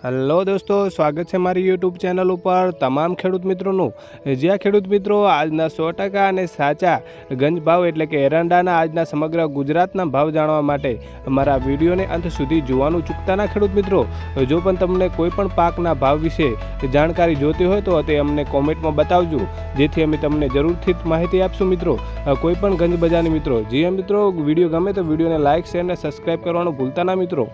Hello દોસ્તો, સ્વાગત છે મારી યુટ્યુબ ચેનલ ઉપર તમામ ખેડૂત મિત્રોનું। જ્યાં ખેડૂત મિત્રો આજના 100% અને સાચા ગંજ ભાવ એટલે કે એરંડાના આજના સમગ્ર ગુજરાતના ભાવ જાણવા માટે અમારા વિડીયોને અંત સુધી જોવાનું ચૂકતા ના ખેડૂત મિત્રો। જો પણ તમને કોઈ પણ પાકના ભાવ વિશે જાણકારી જોતી હોય તો તે અમને કોમેન્ટમાં બતાવજો, જેથી અમે તમને જરૂરથી માહિતી આપશું મિત્રો। કોઈ પણ ગંજ બજારની મિત્રો, જી મિત્રો, વિડીયો ગમે તો વિડીયોને લાઇક શેર અને સબસ્ક્રાઈબ કરવાનું ભૂલતા ના મિત્રો।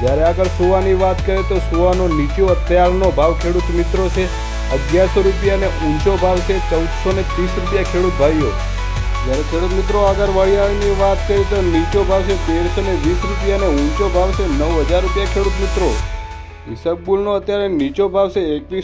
જ્યારે આગળ સુવાની વાત કરીએ તો સુવાનો નીચો અત્યારનો ભાવ ખેડૂત મિત્રો છે 1100 રૂપિયા અને ઊંચો ભાવ છે 1430 રૂપિયા ખેડૂત ભાઈઓ। જ્યારે ખેડૂત મિત્રો આગળ વરિયાળીની વાત કરીએ તો નીચો ભાવ છે 1320 રૂપિયા અને ઊંચો ભાવ છે 9000 રૂપિયા ખેડૂત મિત્રો। ઈસબગુલનો અત્યારે નીચો ભાવ છે